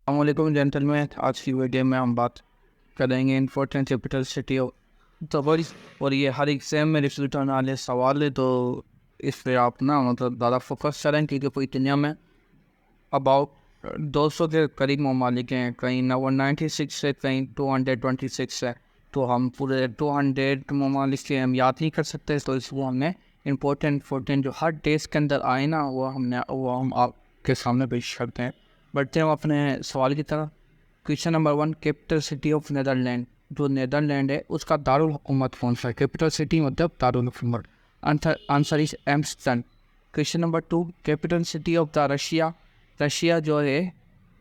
अस्सलामुअलैकुम जेंटलमैन। आज की वीडियो में हम बात करेंगे important capital city of the world. और ये हर एग्जाम में रिजल्ट आने वाले सवाल है, तो इस पर आप ना मतलब ज़्यादा फोकस करें, क्योंकि पूरी दुनिया में अबाउट 200 के करीब ममालिक हैं। कहीं 96 है, कहीं 226 है। तो हम पूरे 200 ममालिक के हम याद नहीं कर सकते, तो इसको हमने इम्पोर्टेंट जो हर टेस्ट के अंदर आए ना, वो हम आपके सामने पेश करते हैं। बढ़ते हैं अपने सवाल की तरफ। Question number 1, capital city of Netherland. जो नीदरलैंड है उसका दारुल हुकूमत कौन सा है? कैपिटल सिटी मतलब दारुल हुकूमत। Answer is Amsterdam. Question number 2, capital city of the Russia. Russia जो है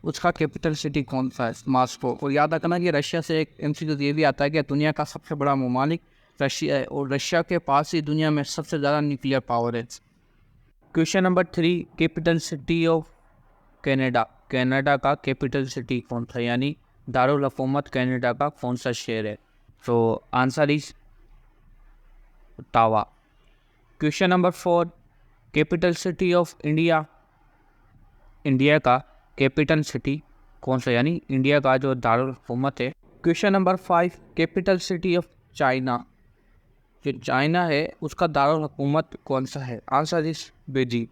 उसका कैपिटल सिटी कौन सा है? मॉस्को। और याद रखना कि रशिया से एक एमसीक्यू ये भी आता है कि दुनिया का सबसे बड़ा ममालिक रशिया है, और रशिया के पास ही दुनिया में सबसे ज़्यादा न्यूक्लियर पावर है। Question number 3, capital city of Canada. Canada का कैपिटल सिटी कौन सा, यानी दारुल हुकूमत कनाडा का कौन सा शहर है? तो answer is Ottawa. Question number 4, capital city of India. India का कैपिटल सिटी कौन सा, यानी इंडिया का जो दारुल हुकूमत है? Question number 5, capital city of China. जो चाइना है उसका दारुल हुकूमत कौन सा है? Answer is Beijing.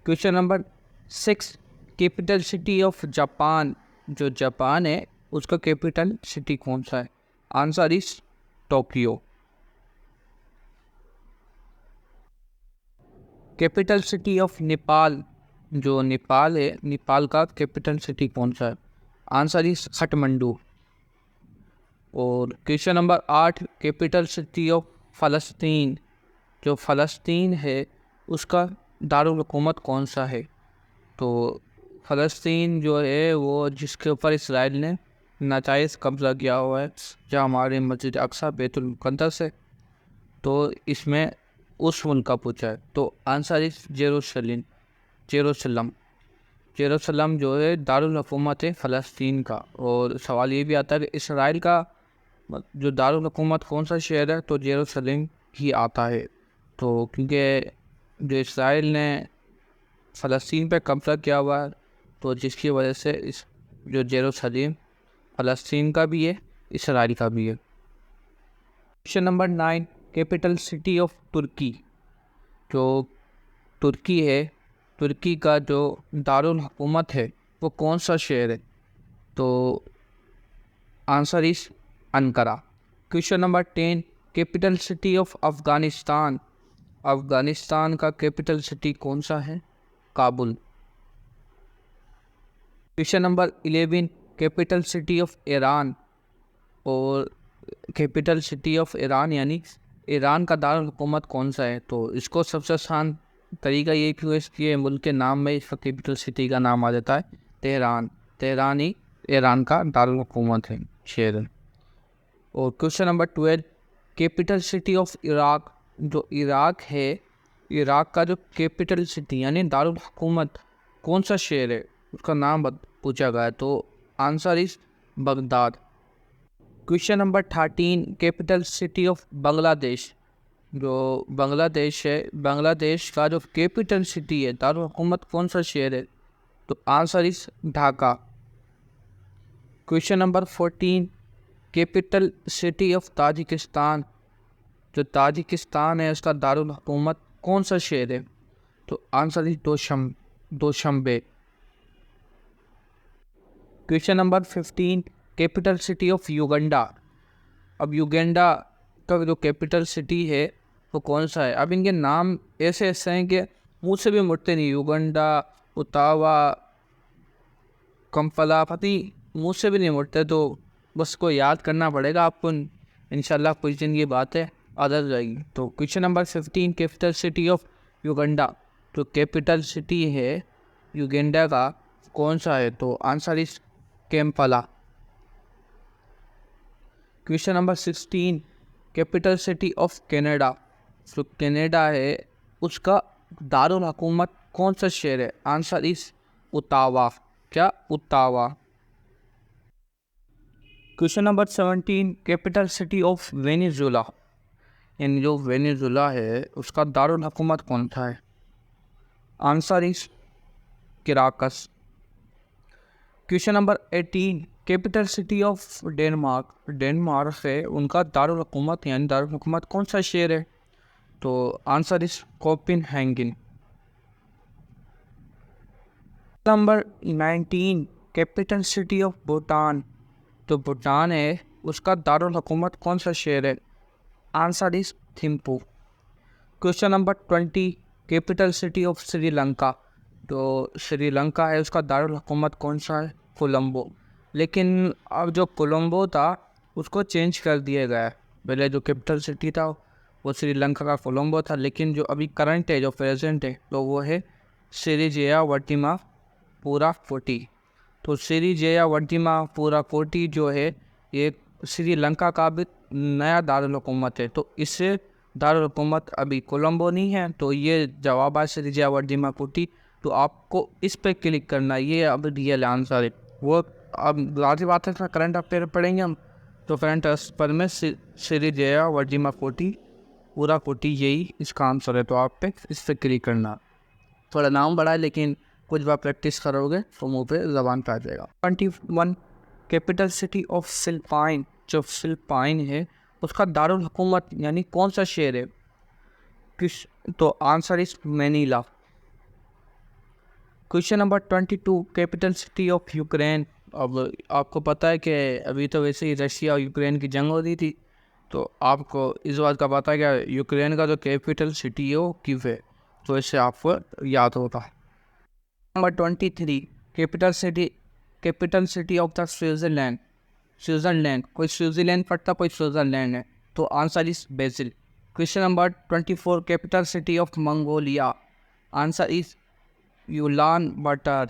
Question number 6, capital city of Japan. जो जापान है उसका कैपिटल सिटी कौन सा है? Answer is Tokyo. Capital city of Nepal. जो नेपाल है, नेपाल का कैपिटल सिटी कौन सा है? Answer is Kathmandu. और question number 8, capital city of फ़लस्तीन। जो फ़लस्तीन है उसका दारुल हुकूमत कौन सा है? तो फ़लस्तीन जो है वो जिसके ऊपर इसराइल ने नाजायज़ कब्ज़ा किया हुआ है, जहाँ हमारे मस्जिद अक्सा बैतुल मुक़द्दस है, तो इसमें उस मुल्क का पूछा है। तो answer is Jerusalem. Jerusalem Jerusalem जो है दारुल हुकूमत है फ़लस्तीन का। और सवाल ये भी आता है कि इसराइल का जो दारुल हुकूमत कौन सा शहर है? तो जेरूसलम ही आता है। तो क्योंकि जो इसराइल ने फ़लस्तीन पे कब्ज़ा किया हुआ है, तो जिसकी वजह से इस जो जेरूसलम फ़लस्तीन का भी है, इसराइल का भी है। Question number 9, capital city of तुर्की। जो तुर्की है, तुर्की का जो दारुल हुकूमत है वो कौन सा शहर है? तो answer is Ankara. Question number 10, capital city of Afghanistan. Afghanistan का कैपिटल सिटी कौन सा है? Kabul. Question number 11, capital city of Iran. और कैपिटल सिटी ऑफ ईरान यानी ईरान का दारुल हुकूमत कौन सा है? तो इसको सबसे आसान तरीका ये क्यों है, इसके मुल्क के नाम में इसका कैपिटल सिटी का नाम आ जाता है तेहरान। तेहरान ही ईरान का दारुल हुकूमत है, शहर है। और question number 12, capital city of Iraq. जो इराक है, इराक का जो कैपिटल सिटी यानी दारुल हुकूमत कौन सा शहर है, उसका नाम पूछा गया है। तो answer is Baghdad. Question number 13, capital city of Bangladesh. जो बांग्लादेश है, बांग्लादेश का जो कैपिटल सिटी है दारुल हुकूमत कौन सा शहर है? तो answer is Dhaka. Question number 14, capital city of Tajikistan. जो ताजिकिस्तान है उसका दारुल हुकूमत कौन सा शहर है? तो answer is Dushanbe. Question number 15, capital city of Uganda. अब युगांडा का जो कैपिटल सिटी है वो कौन सा है? अब इनके नाम ऐसे ऐसे हैं कि मुँह से भी मुड़ते नहीं। युगांडा, उतावा, कंपला, पति मुँह से भी नहीं मुड़ते, तो बस को याद करना पड़ेगा आपको। इंशाल्लाह कुछ दिन की बात है, आदत जाएगी। तो question number 15, capital city of Uganda. तो कैपिटल सिटी है युगांडा का कौन सा है? तो answer is Kampala. Question number 16, capital city of Canada. जो कनाडा है उसका दारुल हुकूमत कौन सा शहर है? Answer is Ottawa. क्या? Ottawa. Question number 17, capital city of Venezuela. यानी जो वेनेजुला है उसका दारुल हुकूमत कौन सा है? Answer is Caracas. Question number 18, capital city of Denmark. Denmark है उनका दारुल हुकूमत यानी दारुल हुकूमत कौन सा शहर है? तो answer is Copenhagen. Number 19, capital city of Bhutan. तो भूटान है उसका दारुल हुकूमत कौन सा शहर है? Answer is Thimphu. Question number 20, capital city of Sri Lanka. तो श्रीलंका है उसका दारुल हुकूमत कौन सा है? कोलंबो। लेकिन अब जो कोलंबो था उसको चेंज कर दिया गया है। पहले जो कैपिटल सिटी था वो श्रीलंका का कोलंबो था, लेकिन जो अभी करंट है, जो प्रेजेंट है, तो वो है श्रीजयावर्धीमापुरा कोटी। तो श्रीजयावर्धीमापुरा कोटी जो है ये श्रीलंका का भी नया दारुल हुकूमत है। तो इससे दारुल हुकूमत अभी कोलंबो नहीं है, तो ये जवाब है श्रीजयावर्धीमापुटी। तो आपको इस पर क्लिक करना है, ये अब रियल आंसर है। वो अब लाजिम बात है इसमें करंट अफेयर पढ़ेंगे हम, तो करंट अफेयर में श्रीजयावर्धीमापुटी पूरा कोटी यही इसका आंसर है। तो आप पे इस पर क्लिक करना। थोड़ा नाम बड़ा है लेकिन कुछ बार प्रैक्टिस करोगे तो मुँह पे ज़बान पे आ जाएगा। 21, कैपिटल सिटी ऑफ फिलिपाइन। जो फिलिपाइन है उसका दारुल हुकूमत यानी कौन सा शहर है? तो answer is Manila. Question number 22, capital city of Ukraine. अब आपको पता है कि अभी तो वैसे ही रशिया और यूक्रेन की जंग हो रही थी, तो आपको इस बात का पता है कि यूक्रेन का जो कैपिटल सिटी है वो कीव है, तो इससे आपको याद होगा। Number 23, capital city of the Switzerland. Switzerland, कोई स्विट्ज़रलैंड पढ़ता, कोई स्विट्ज़रलैंड है, तो answer is Basel. Question number 24, capital city of Mongolia. Answer is Ulan Bator.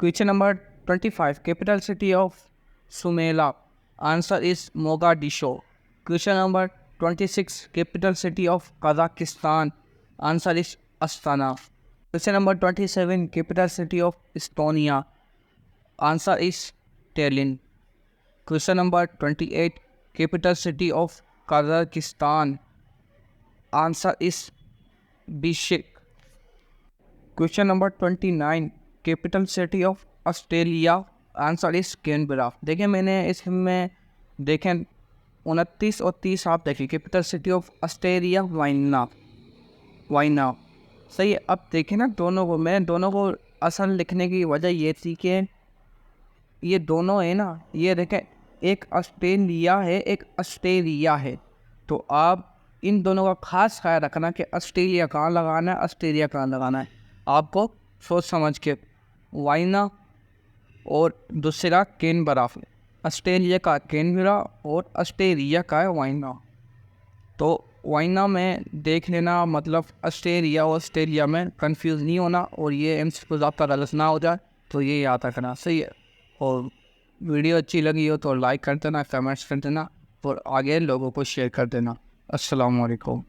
Question number 25, capital city of Somalia. Answer is Mogadishu. Question number 26, capital city of Kazakhstan. Answer is Astana. Question number 27, capital city of Estonia. Answer is Tallinn. Question number 28, capital city of Kazakhstan. Answer is Bishkek. Question number 29, capital city of Australia. Answer is Canberra. देखिए मैंने इसमें देखें 29 और 30 आप देखिए, capital city of Australia वाइना सही है। अब देखें ना दोनों को, मैं दोनों को असल लिखने की वजह ये थी कि ये दोनों है ना, ये देखें एक ऑस्ट्रेलिया है एक ऑस्ट्रेलिया है, तो आप इन दोनों का खास ख्याल रखना कि ऑस्ट्रेलिया कहाँ लगाना है, ऑस्ट्रेलिया कहाँ लगाना है। आपको सोच समझ के वाइना और दूसरा कैनबरा, ऑस्ट्रेलिया का कैनबरा और ऑस्ट्रेलिया का है वाइना। तो वाइना में देख लेना, मतलब ऑस्ट्रेलिया और ऑस्ट्रेलिया में कंफ्यूज नहीं होना, और ये एमसीक्यू ज़्यादा गलत ना हो जाए, तो ये याद रखना सही है। और वीडियो अच्छी लगी हो तो लाइक कर देना, कमेंट्स कर देना और आगे लोगों को शेयर कर देना। अस्सलाम वालेकुम।